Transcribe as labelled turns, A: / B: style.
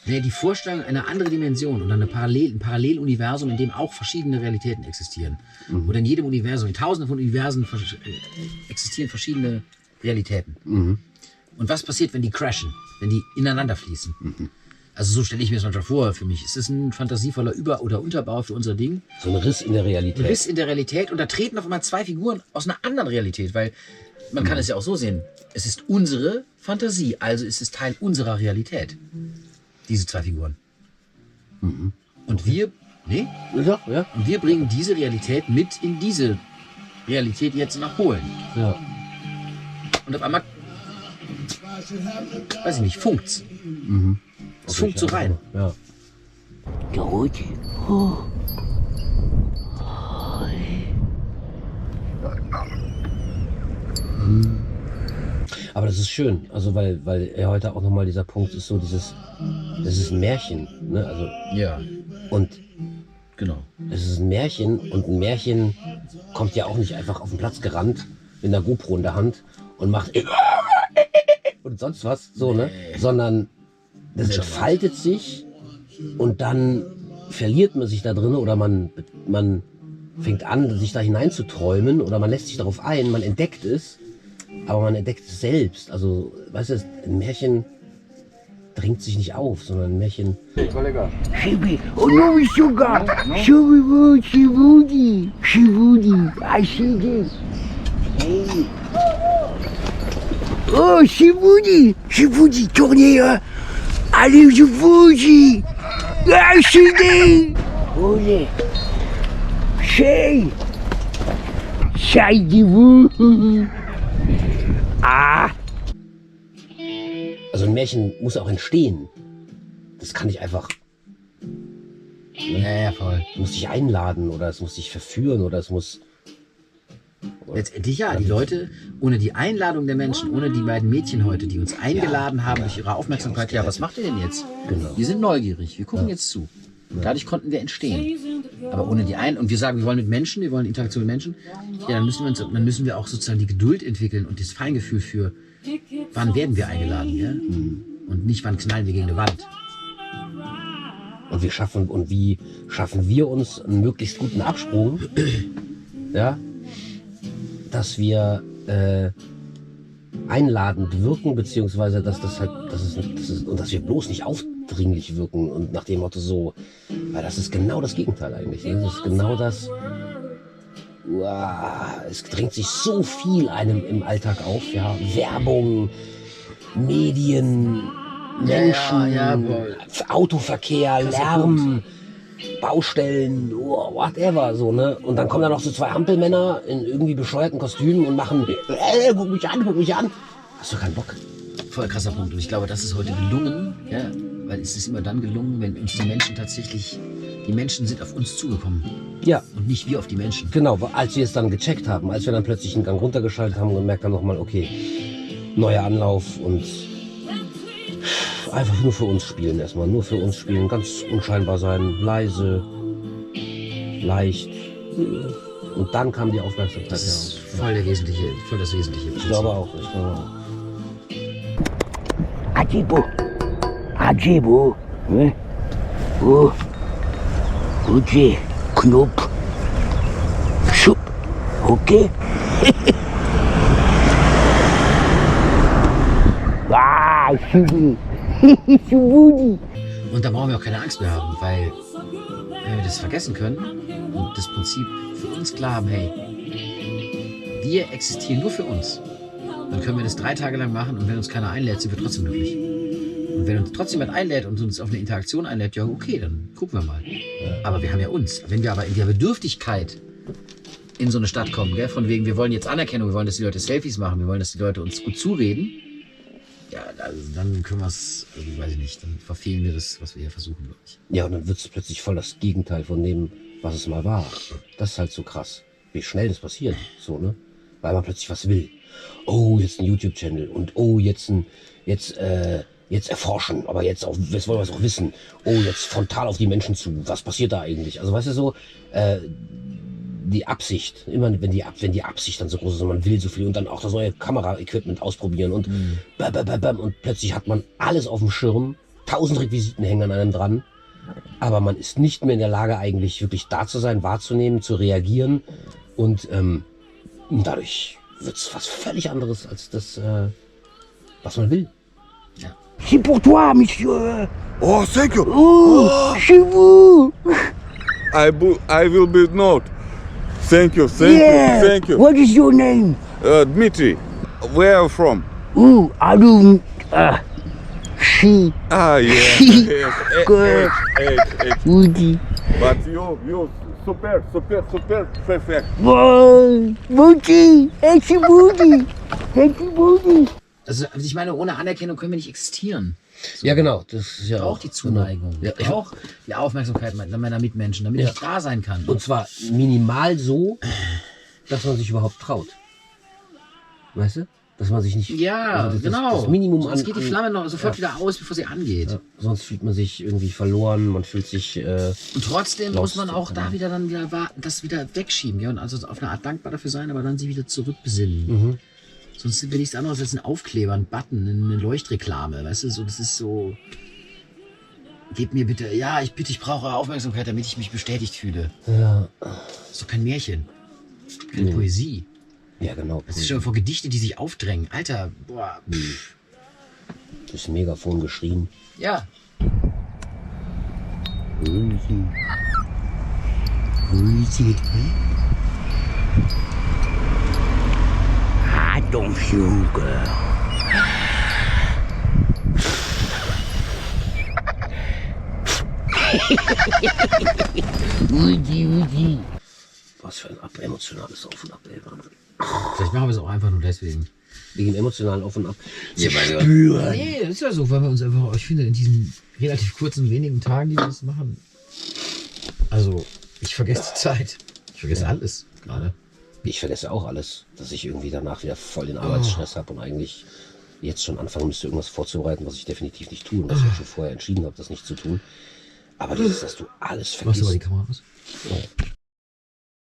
A: Nee, die Vorstellung einer anderen Dimension und ein Paralleluniversum, in dem auch verschiedene Realitäten existieren. Oder in jedem Universum, in tausenden von Universen existieren verschiedene Realitäten. Und was passiert, wenn die crashen, wenn die ineinander fließen? Also so stelle ich mir das manchmal vor. Für mich ist es ein fantasievoller Über- oder Unterbau für unser Ding.
B: So ein Riss in der Realität.
A: Ein Riss in der Realität und da treten auf einmal zwei Figuren aus einer anderen Realität, weil man kann es ja auch so sehen. Es ist unsere Fantasie, also ist es Teil unserer Realität. Diese zwei Figuren. Und wir, und wir bringen diese Realität mit in diese Realität jetzt nach Polen.
B: Ja.
A: Und auf einmal, weiß ich nicht, funkt's. Es funkt so rein.
B: Ja. Aber das ist schön, also weil ja heute auch nochmal dieser Punkt ist so dieses, das ist ein Märchen, ne? Also,
A: Ja,
B: und
A: genau.
B: es ist ein Märchen und ein Märchen kommt ja auch nicht einfach auf den Platz gerannt mit einer GoPro in der Hand und macht und sonst was, so, ne? Sondern das entfaltet sich und dann verliert man sich da drin oder man fängt an, sich da hineinzuträumen oder man lässt sich darauf ein, man entdeckt es, aber man entdeckt es selbst. Also, weißt du, ein Märchen drängt sich nicht auf, sondern ein Märchen...
C: Shibi, oh sugar, Shibudi, I see this. Hey. Oh, Shibudi, tournez, allez, Shibudi, I see this. Oh, yeah. Shay, Shai, Ah.
B: Also ein Märchen muss auch entstehen. Das kann nicht einfach...
A: Ja, voll.
B: Es muss dich einladen oder es muss dich verführen oder es muss...
A: Letztendlich ja, die Leute, ohne die Einladung der Menschen, ohne die beiden Mädchen heute, die uns eingeladen haben durch ihre Aufmerksamkeit, ja, was macht ihr denn jetzt?
B: Genau.
A: Wir sind neugierig, wir gucken jetzt zu. Dadurch konnten wir entstehen. Aber ohne die und wir sagen, wir wollen mit Menschen, wir wollen Interaktion mit Menschen, ja, dann müssen wir auch sozusagen die Geduld entwickeln und das Feingefühl für, wann werden wir eingeladen, ja? Und nicht, wann knallen wir gegen eine Wand.
B: Und wie schaffen wir uns einen möglichst guten Absprung, ja, dass wir einladend wirken, beziehungsweise dass dass wir bloß nicht aufdringlich wirken und nach dem Motto so, weil das ist genau das Gegenteil eigentlich. Ne? Das ist genau das. Es drängt sich so viel einem im Alltag auf, ja, Werbung, Medien, Menschen, Autoverkehr, Lärm, Baustellen, whatever, so, ne? Und dann kommen da noch so zwei Hampelmänner in irgendwie bescheuerten Kostümen und machen, guck mich an. Hast du keinen Bock?
A: Voll krasser Punkt. Und ich glaube, das ist heute gelungen, ja, weil es ist immer dann gelungen, wenn uns die Menschen sind auf uns zugekommen.
B: Ja.
A: Und nicht wir auf die Menschen.
B: Genau, als wir es dann gecheckt haben, als wir dann plötzlich einen Gang runtergeschaltet haben und gemerkt haben nochmal, okay, neuer Anlauf und einfach nur für uns spielen erstmal, nur für uns spielen, ganz unscheinbar sein, leise, leicht. Und dann kam die Aufmerksamkeit.
A: Das ist voll das Wesentliche.
B: Ich glaube auch.
C: Ajibo, Uji, Knopf, Schub, okay? Shibi, Shibudi.
A: Und da brauchen wir auch keine Angst mehr haben, weil wenn wir das vergessen können und das Prinzip für uns klar haben, hey, wir existieren nur für uns, dann können wir das 3 Tage lang machen und wenn uns keiner einlädt, sind wir trotzdem glücklich. Und wenn uns trotzdem jemand einlädt und uns auf eine Interaktion einlädt, ja okay, dann gucken wir mal. Aber wir haben ja uns. Wenn wir aber in der Bedürftigkeit in so eine Stadt kommen, gell, von wegen, wir wollen jetzt Anerkennung, wir wollen, dass die Leute Selfies machen, wir wollen, dass die Leute uns gut zureden, ja, also dann können wir es, weiß ich nicht, dann verfehlen wir das, was wir hier versuchen, glaube ich.
B: Ja, und dann wird es plötzlich voll das Gegenteil von dem, was es mal war. Das ist halt so krass, wie schnell das passiert, so, ne? Weil man plötzlich was will. Oh, jetzt ein YouTube-Channel und oh, jetzt erforschen, aber jetzt wollen wir es auch wissen. Oh, jetzt frontal auf die Menschen zu. Was passiert da eigentlich? Also, weißt du, so, die Absicht, immer wenn die Absicht dann so groß ist und man will so viel und dann auch das neue Kamera-Equipment ausprobieren und und plötzlich hat man alles auf dem Schirm, 1000 Requisiten hängen an einem dran. Aber man ist nicht mehr in der Lage, eigentlich wirklich da zu sein, wahrzunehmen, zu reagieren. Und dadurch wird es was völlig anderes als das, was man will.
C: C'est pour toi, monsieur.
D: Oh, thank you.
C: Oh, chez vous.
D: I will be not. Thank you, thank you.
C: What is your name?
D: Dmitry, where are you from?
C: Oh, I don't. She.
D: Ah, yeah.
C: Good. Woody.
D: But you super, perfect.
C: Boy, Woody. It's Woody. It's Woody.
A: Also ich meine, ohne Anerkennung können wir nicht existieren.
B: Ja, genau. Das ist ja
A: Ich brauche die Zuneigung.
B: Ja,
A: Ich brauche die Aufmerksamkeit meiner Mitmenschen, damit ich da sein kann.
B: Und zwar minimal so, dass man sich überhaupt traut. Weißt du? Dass man sich nicht...
A: ja,
B: also
A: genau.
B: Das Minimum
A: Sonst geht die Flamme noch sofort
B: ja.
A: wieder aus, bevor sie angeht.
B: Ja, sonst fühlt man sich irgendwie verloren, man fühlt sich...
A: Und trotzdem muss man auch da
B: ja.
A: wieder dann wieder warten, das wieder wegschieben. Ja? Und also auf eine Art dankbar dafür sein, aber dann sie wieder zurückbesinnen.
B: Mhm.
A: Sonst sind wir nichts anderes als ein Aufkleber, ein Button, eine Leuchtreklame. Weißt du, so, das ist so. Gebt mir bitte, ich brauche eure Aufmerksamkeit, damit ich mich bestätigt fühle.
B: Ja.
A: Das ist doch kein Märchen. Keine Poesie.
B: Ja, genau.
A: Das ist schon vor Gedichte, die sich aufdrängen. Alter, boah.
B: Das Megafon geschrien.
A: Ja.
C: Attention, cœur. Woody.
B: Was für ein emotionales Auf und Ab, ey, Mann.
A: Vielleicht machen wir es auch einfach nur deswegen.
B: Wegen emotionalen Auf und Ab.
A: Nee, das ist ja so, weil wir uns einfach, ich finde, in diesen relativ kurzen, wenigen Tagen, die wir das machen. Also, ich vergesse die Zeit. Ich vergesse alles gerade.
B: Ich vergesse auch alles, dass ich irgendwie danach wieder voll den Arbeitsstress habe und eigentlich jetzt schon anfangen müsste, irgendwas vorzubereiten, was ich definitiv nicht tue und was ich auch schon vorher entschieden habe, das nicht zu tun. Aber dieses, dass du alles
A: Machst du mal
B: vergisst.
A: die Kamera aus?
B: Ja.